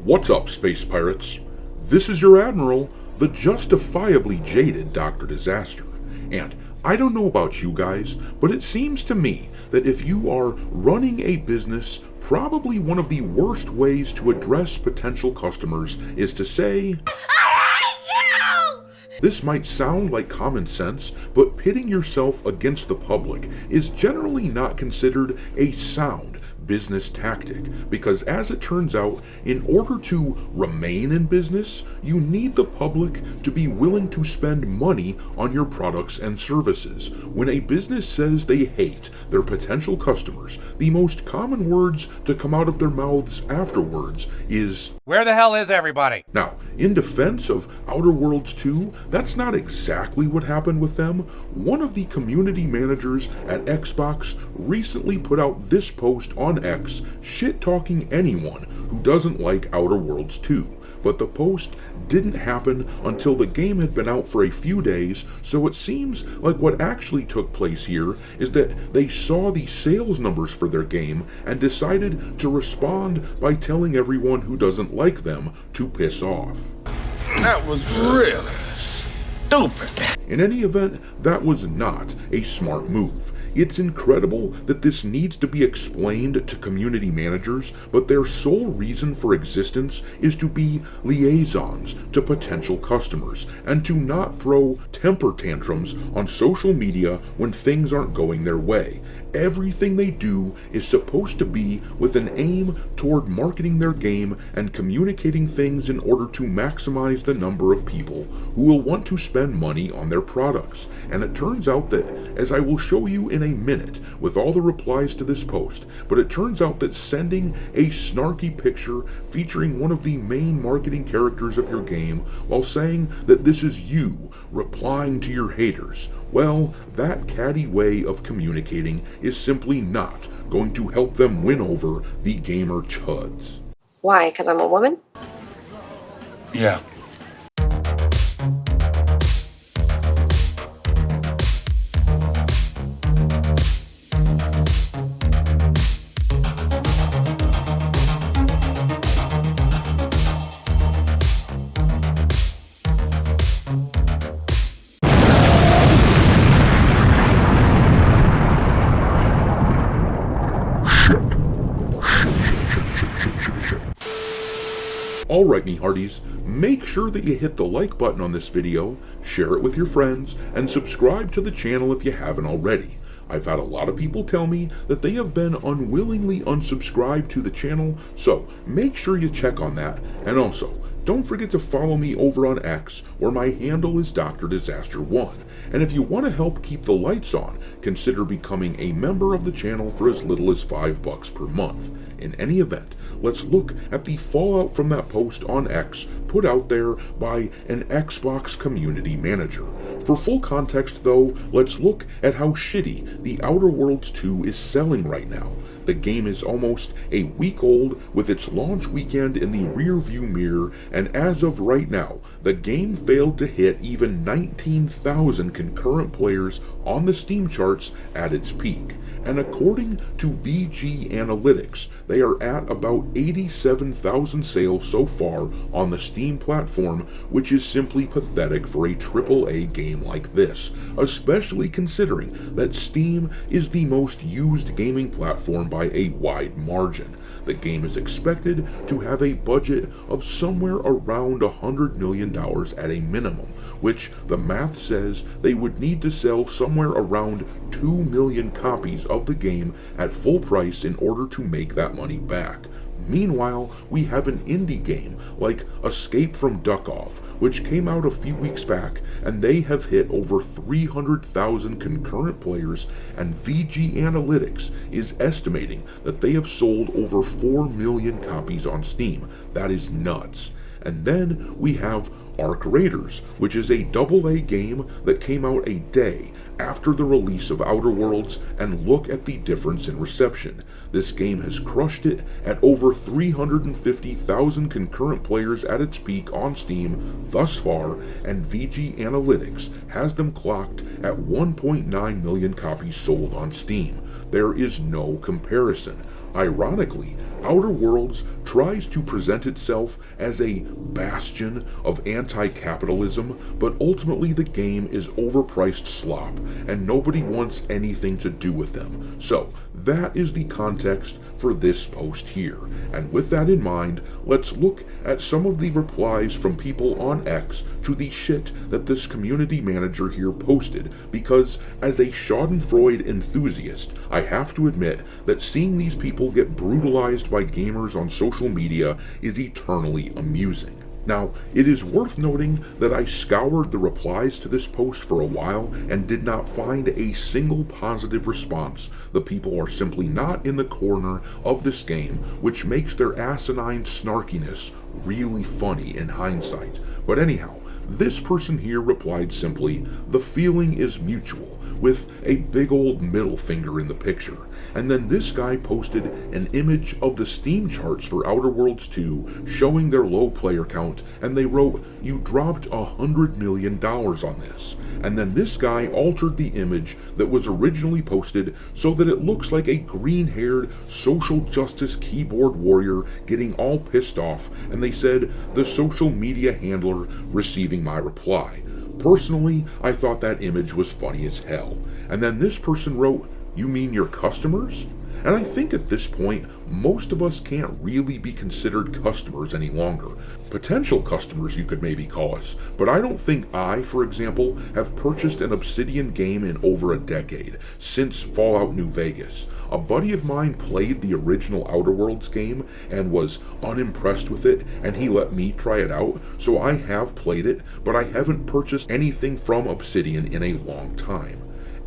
What's up, space pirates? This is your admiral, the justifiably jaded Dr. Disaster. And I don't know about you guys, but it seems to me that if you are running a business, probably one of the worst ways to address potential customers is to say, "I hate you!" This might sound like common sense, but pitting yourself against the public is generally not considered a sound business tactic, because as it turns out, in order to remain in business, you need the public to be willing to spend money on your products and services. When a business says they hate their potential customers, the most common words to come out of their mouths afterwards is, "Where the hell is everybody?" Now, in defense of Outer Worlds 2, that's not exactly what happened with them. One of the community managers at Xbox recently put out this post on X, shit-talking anyone who doesn't like Outer Worlds 2. But the post didn't happen until the game had been out for a few days, so it seems like what actually took place here is that they saw the sales numbers for their game and decided to respond by telling everyone who doesn't like them to piss off. That was really stupid. In any event, that was not a smart move. It's incredible that this needs to be explained to community managers, but their sole reason for existence is to be liaisons to potential customers and to not throw temper tantrums on social media when things aren't going their way. Everything they do is supposed to be with an aim toward marketing their game and communicating things in order to maximize the number of people who will want to spend money on their products. And it turns out that, as I will show you in a minute with all the replies to this post, but it turns out that sending a snarky picture featuring one of the main marketing characters of your game while saying that this is you replying to your haters, well, that catty way of communicating is simply not going to help them win over the gamer chuds. Why? Because I'm a woman? Yeah. Alright, me hearties, make sure that you hit the like button on this video, share it with your friends, and subscribe to the channel if you haven't already. I've had a lot of people tell me that they have been unwillingly unsubscribed to the channel, so make sure you check on that, and also, don't forget to follow me over on X, where my handle is Dr. Disaster1. And if you want to help keep the lights on, consider becoming a member of the channel for as little as $5 per month. In any event, let's look at the fallout from that post on X put out there by an Xbox community manager. For full context though, let's look at how shitty the Outer Worlds 2 is selling right now. The game is almost a week old with its launch weekend in the rear view mirror, and as of right now, the game failed to hit even 19,000 concurrent players on the Steam charts at its peak. And according to VG Analytics, they are at about 87,000 sales so far on the Steam platform, which is simply pathetic for a AAA game like this, especially considering that Steam is the most used gaming platform by a wide margin. The game is expected to have a budget of somewhere around $100 million at a minimum, which the math says they would need to sell somewhere around 2 million copies of the game at full price in order to make that money back. Meanwhile, we have an indie game like Escape from Duck-Off, which came out a few weeks back, and they have hit over 300,000 concurrent players, and VG Analytics is estimating that they have sold over 4 million copies on Steam. That is nuts. And then we have Arc Raiders, which is a AA game that came out a day after the release of Outer Worlds, and look at the difference in reception. This game has crushed it at over 350,000 concurrent players at its peak on Steam thus far, and VG Analytics has them clocked at 1.9 million copies sold on Steam. there is no comparison. Ironically, Outer Worlds tries to present itself as a bastion of anti-capitalism, but ultimately the game is overpriced slop, and nobody wants anything to do with them. So, that is the context for this post here. And with that in mind, let's look at some of the replies from people on X to the shit that this community manager here posted, because as a schadenfreude enthusiast, I have to admit that seeing these people get brutalized by gamers on social media is eternally amusing. Now, it is worth noting that I scoured the replies to this post for a while and did not find a single positive response. The people are simply not in the corner of this game, which makes their asinine snarkiness really funny in hindsight. But anyhow, this person here replied simply, "The feeling is mutual," with a big old middle finger in the picture. And then this guy posted an image of the Steam charts for Outer Worlds 2 showing their low player count, and they wrote, "You dropped $100 million on this." And then this guy altered the image that was originally posted so that it looks like a green-haired social justice keyboard warrior getting all pissed off, and they said, "The social media handler receiving my reply." Personally, I thought that image was funny as hell. And then this person wrote, "You mean your customers?" And I think at this point, most of us can't really be considered customers any longer. Potential customers, you could maybe call us, but I don't think I, for example, have purchased an Obsidian game in over a decade, since Fallout New Vegas. A buddy of mine played the original Outer Worlds game and was unimpressed with it, and he let me try it out, so I have played it, but I haven't purchased anything from Obsidian in a long time.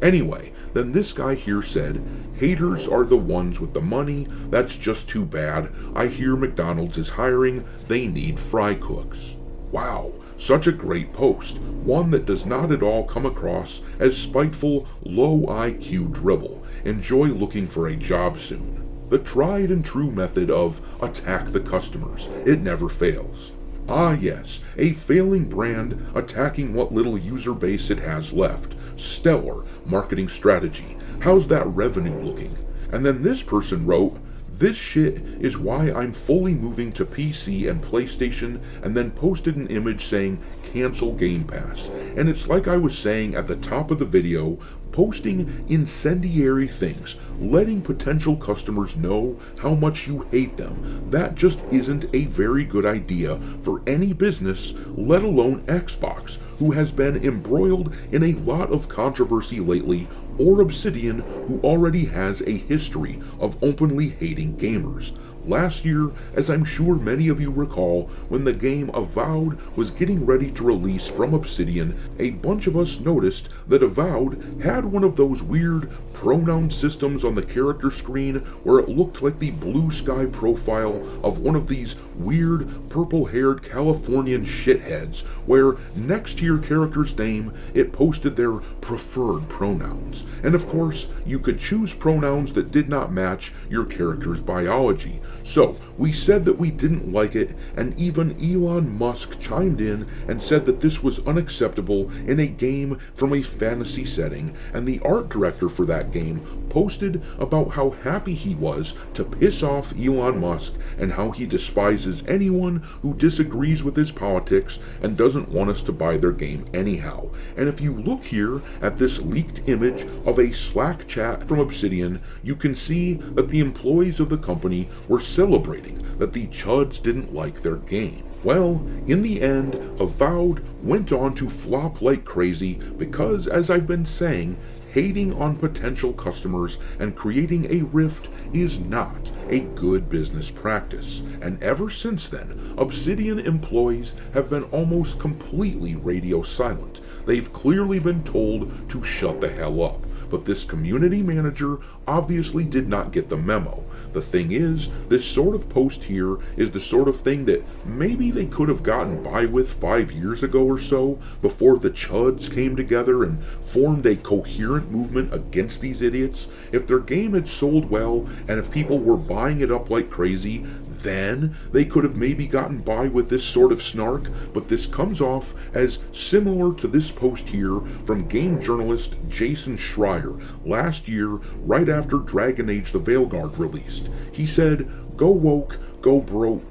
Anyway, then this guy here said, "Haters are the ones with the money, that's just too bad. I hear McDonald's is hiring, they need fry cooks." Wow, such a great post, one that does not at all come across as spiteful, low IQ dribble. Enjoy looking for a job soon. The tried and true method of attack the customers, it never fails. Ah yes, a failing brand attacking what little user base it has left. Stellar marketing strategy. How's that revenue looking? And then this person wrote, "This shit is why I'm fully moving to PC and PlayStation," and then posted an image saying, "Cancel Game Pass." And it's like I was saying at the top of the video, posting incendiary things, letting potential customers know how much you hate them. That just isn't a very good idea for any business, let alone Xbox, who has been embroiled in a lot of controversy lately, or Obsidian, who already has a history of openly hating gamers. Last year, as I'm sure many of you recall, when the game Avowed was getting ready to release from Obsidian, a bunch of us noticed that Avowed had one of those weird pronoun systems on the character screen where it looked like the blue sky profile of one of these weird purple-haired Californian shitheads, where next to your character's name, it posted their preferred pronouns. And of course, you could choose pronouns that did not match your character's biology. So, we said that we didn't like it, and even Elon Musk chimed in and said that this was unacceptable in a game from a fantasy setting, and the art director for that game posted about how happy he was to piss off Elon Musk and how he despises anyone who disagrees with his politics and doesn't want us to buy their game anyhow. And if you look here at this leaked image of a Slack chat from Obsidian, you can see that the employees of the company were celebrating that the chuds didn't like their game. Well, in the end, Avowed went on to flop like crazy because, as I've been saying, hating on potential customers and creating a rift is not a good business practice. And ever since then, Obsidian employees have been almost completely radio silent. They've clearly been told to shut the hell up. But this community manager obviously did not get the memo. The thing is, this sort of post here is the sort of thing that maybe they could have gotten by with 5 years ago or so, before the chuds came together and formed a coherent movement against these idiots. If their game had sold well, and if people were buying it up like crazy, then they could have maybe gotten by with this sort of snark, but this comes off as similar to this post here from game journalist Jason Schreier last year, right after Dragon Age the Veilguard released. He said, "Go woke, go bro,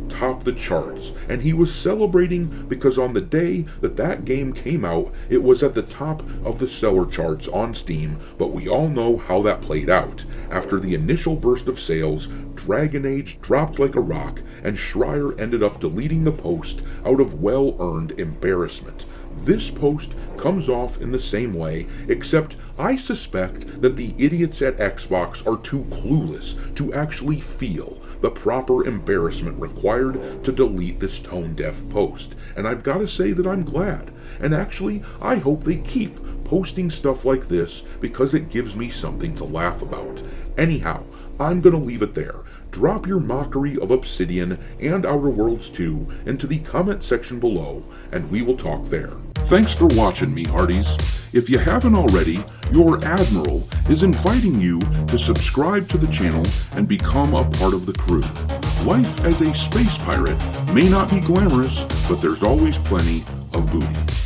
top the charts," and he was celebrating because on the day that game came out, it was at the top of the seller charts on Steam, but we all know how that played out. After the initial burst of sales, Dragon Age dropped like a rock, and Schreier ended up deleting the post out of well-earned embarrassment. This post comes off in the same way, except I suspect that the idiots at Xbox are too clueless to actually feel the proper embarrassment required to delete this tone-deaf post. And I've got to say that I'm glad. And actually, I hope they keep posting stuff like this because it gives me something to laugh about. Anyhow, I'm gonna leave it there. Drop your mockery of Obsidian and Outer Worlds 2 into the comment section below, and we will talk there. Thanks for watching me, Hearties. If you haven't already, your Admiral is inviting you to subscribe to the channel and become a part of the crew. Life as a space pirate may not be glamorous, but there's always plenty of booty.